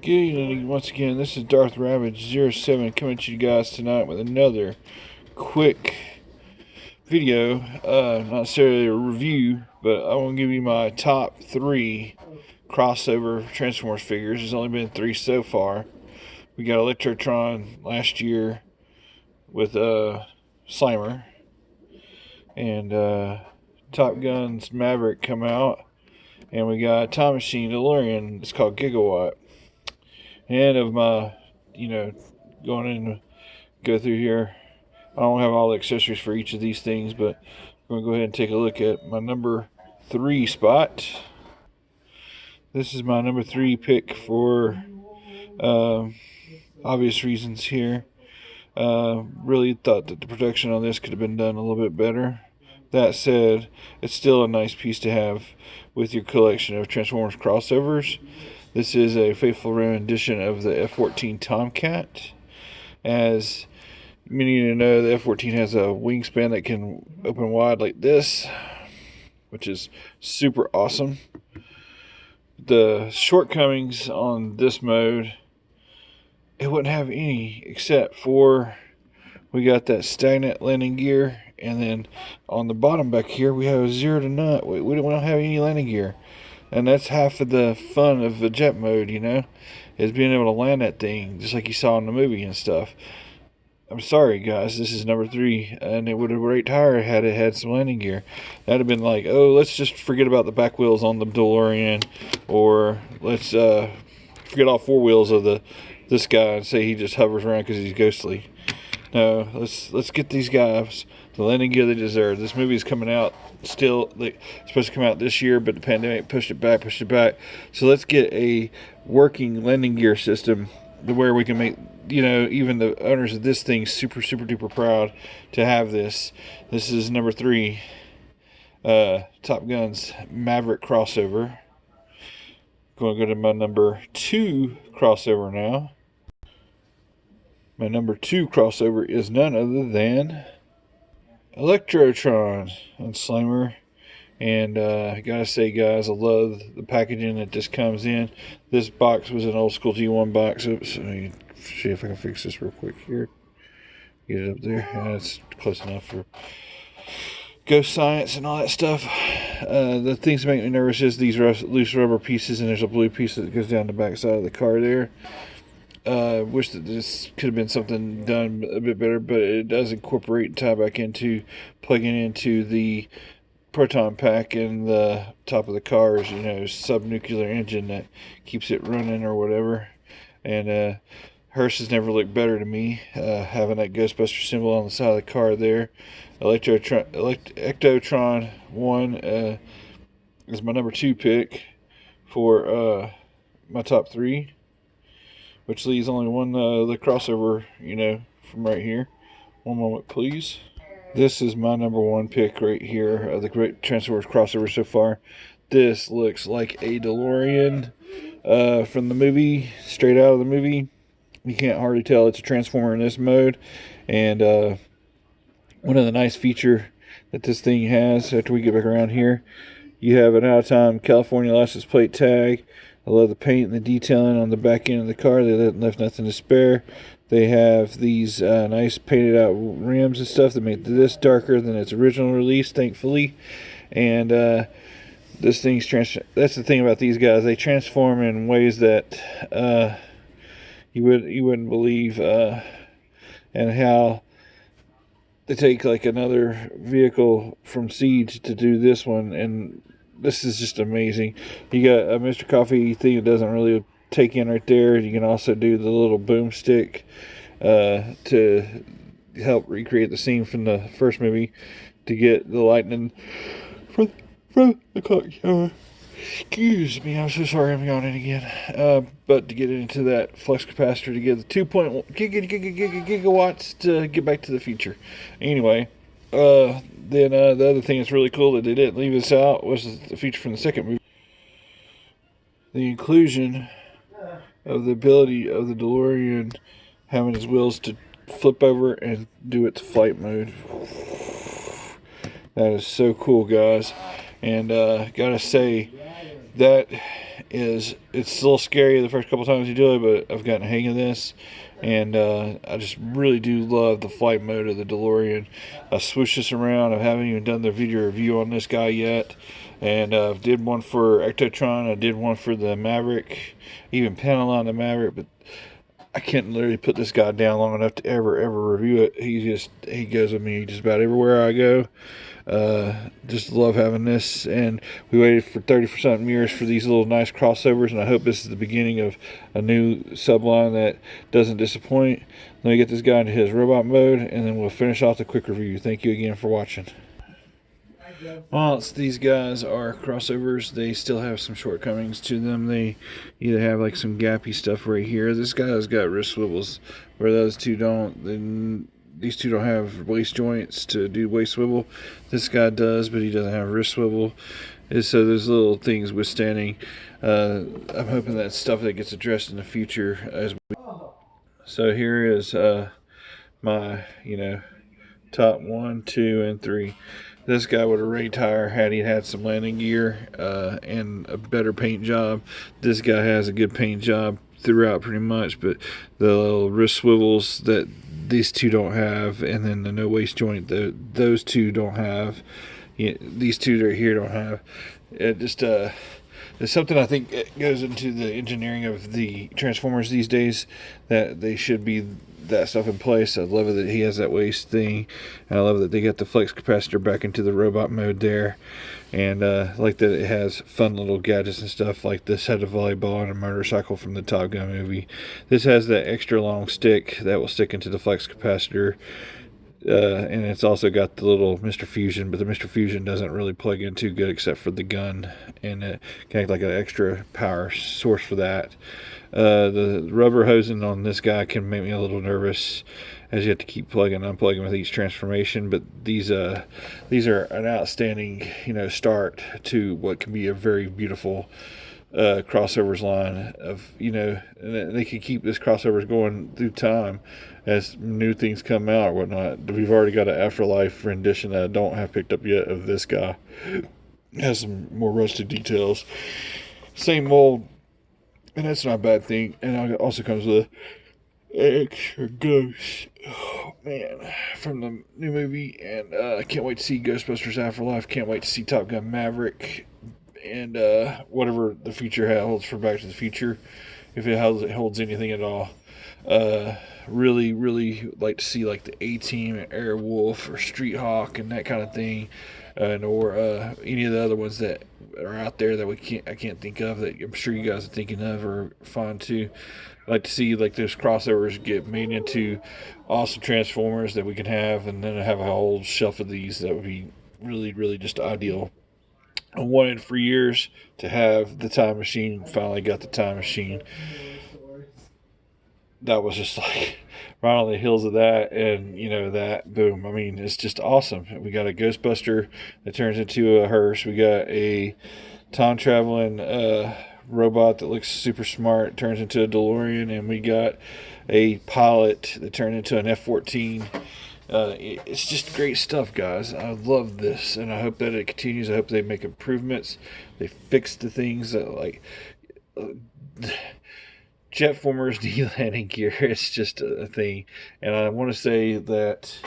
Good evening once again. This is Darth Ravage07 coming to you guys tonight with another quick video. Not necessarily a review, but I want to give you my top 3 crossover Transformers figures. There's only been 3 so far. We got Ectotron last year with Slimer, and Top Gun's Maverick come out, and we got Time Machine DeLorean. It's called Gigawatt. And of my, going in, go through here. I don't have all the accessories for each of these things, but I'm going to go ahead and take a look at my number 3 spot. This is my number 3 pick for obvious reasons here. Really thought that the production on this could have been done a little bit better. That said, it's still a nice piece to have with your collection of Transformers crossovers. This is a faithful rendition of the F-14 Tomcat. As many of you know, the F-14 has a wingspan that can open wide like this, which is super awesome. The shortcomings on this mode, it wouldn't have any except for we got that stagnant landing gear, and then on the bottom back here we have 0 to none. We don't have any landing gear. And that's half of the fun of the jet mode, is being able to land that thing, just like you saw in the movie and stuff. I'm sorry, guys, this is number 3, and it would have raked higher had it had some landing gear. That'd have been like, oh, let's just forget about the back wheels on the DeLorean, or let's forget all 4 wheels of this guy and say he just hovers around because he's ghostly. No, let's get these guys the landing gear they deserve. This movie is coming out still, it's supposed to come out this year, but the pandemic pushed it back. So let's get a working landing gear system to where we can make, even the owners of this thing super duper proud to have this. This is number 3, Top Gun's Maverick crossover. Going to go to my number 2 crossover now. My number 2 crossover is none other than Ectotron on Slimer. And I gotta say, guys, I love the packaging that this comes in. This box was an old school G1 box. Oops, let me see if I can fix this real quick here. Get it up there. Yeah, it's close enough for ghost science and all that stuff. The things that make me nervous is these loose rubber pieces, and there's a blue piece that goes down the back side of the car there. Wish that this could have been something done a bit better, but it does incorporate and tie back into plugging into the proton pack in the top of the car's, subnuclear engine that keeps it running or whatever. And Hearst has never looked better to me, having that Ghostbuster symbol on the side of the car there. Ectotron 1 is my number 2 pick for my top 3. Which leaves only one, the crossover, from right here. One moment, please. This is my number 1 pick right here of the great Transformers crossover so far. This looks like a DeLorean from the movie, straight out of the movie. You can't hardly tell it's a Transformer in this mode. And one of the nice features that this thing has, after we get back around here, you have an out-of-time California license plate tag. I love the paint and the detailing on the back end of the car. They left nothing to spare. They have these nice painted out rims and stuff that make this darker than its original release, thankfully. And this thing's that's the thing about these guys. They transform in ways that you wouldn't believe, and how they take like another vehicle from Siege to do this one, and this is just amazing. You got a Mr. Coffee thing that doesn't really take in right there. You can also do the little boomstick to help recreate the scene from the first movie to get the lightning from the clock. Excuse me, I'm so sorry I'm yawning again. But to get it into that flux capacitor to get the 2.1 gigawatts to get back to the future. Anyway. Then the other thing that's really cool that they didn't leave us out was the feature from the second movie. The inclusion of the ability of the DeLorean having his wheels to flip over and do its flight mode. That is so cool, guys. And gotta say, that is it's a little scary the first couple times you do it, but I've gotten a hang of this, and I just really do love the flight mode of the DeLorean. I switched this around. I haven't even done the video review on this guy yet, and I did one for Ectotron. I did one for the Maverick, even panel on the Maverick, but I can't literally put this guy down long enough to ever review it. He goes with me just about everywhere I go. Just love having this, and we waited for 30% mirrors for these little nice crossovers, and I hope this is the beginning of a new subline that doesn't disappoint. Let me get this guy into his robot mode, and then we'll finish off the quick review. Thank you again for watching. Whilst these guys are crossovers, they still have some shortcomings to them. They either have like some gappy stuff right here. This guy's got wrist swivels where those two don't. Then these two don't have waist joints to do waist swivel. This guy does, but he doesn't have wrist swivel. And so there's little things withstanding. I'm hoping that's stuff that gets addressed in the future. So here is my, top 1, 2, and 3. This guy would have retire had he had some landing gear and a better paint job. This guy has a good paint job throughout pretty much, but the little wrist swivels that these two don't have, and then the no waist joint those two don't have. These two right here don't have. It just it's something I think goes into the engineering of the Transformers these days, that they should be that stuff in place. I love it that he has that waist thing, and I love that they got the flex capacitor back into the robot mode there, and like that it has fun little gadgets and stuff. Like this had a volleyball and a motorcycle from the Top Gun movie. This has that extra long stick that will stick into the flex capacitor. And it's also got the little Mr. Fusion, but the Mr. Fusion doesn't really plug in too good except for the gun, and it can act like an extra power source for that. The rubber hosing on this guy can make me a little nervous, as you have to keep plugging and unplugging with each transformation. But these are an outstanding start to what can be a very beautiful crossovers line of and they can keep this crossovers going through time as new things come out or whatnot. We've already got an Afterlife rendition that I don't have picked up yet of this guy. It has some more rusted details, same mold, and that's not a bad thing. And it also comes with extra ghosts, oh man, from the new movie. And I can't wait to see Ghostbusters Afterlife. Can't wait to see Top Gun Maverick, and whatever the future holds for Back to the Future, if it holds anything at all. Really like to see like the A-Team and Airwolf or Street Hawk and that kind of thing, or any of the other ones that are out there that I can't think of, that I'm sure you guys are thinking of or fun too. I'd like to see like those crossovers get made into awesome Transformers that we can have, and then have a whole shelf of these. That would be really just ideal. I wanted for years to have the time machine. Finally got the time machine. That was just like right on the heels of that, and that boom. I mean, it's just awesome. We got a Ghostbuster that turns into a hearse. We got a time traveling robot that looks super smart, turns into a DeLorean, and we got a pilot that turned into an F-14. It's just great stuff, guys. I love this, and I hope that it continues. I hope they make improvements. They fix the things that, like, jet formers need landing gear. It's just a thing. And I want to say that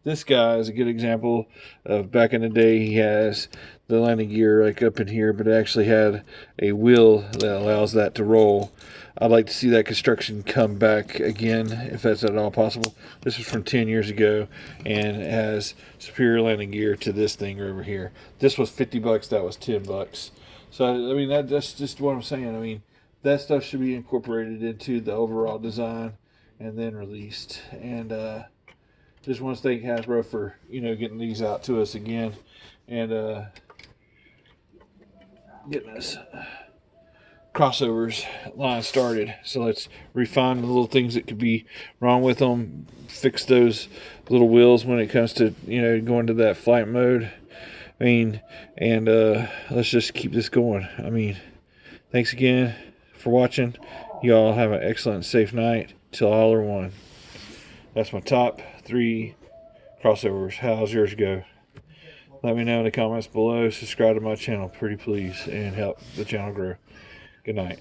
this guy is a good example of back in the day. He has the landing gear like up in here, but it actually had a wheel that allows that to roll. I'd like to see that construction come back again, if that's at all possible. This was from 10 years ago, and it has superior landing gear to this thing over here. This was $50, that was $10. So, I mean, that's just what I'm saying. I mean, that stuff should be incorporated into the overall design and then released. And just want to thank Hasbro for, getting these out to us again, and getting us crossovers line started. So let's refine the little things that could be wrong with them, fix those little wheels when it comes to going to that flight mode. I mean, and let's just keep this going. I mean, thanks again for watching. You all have an excellent, safe night till all are one. That's my top 3 crossovers. How's yours go? Let me know in the comments below. Subscribe to my channel, pretty please, and help the channel grow. Good night.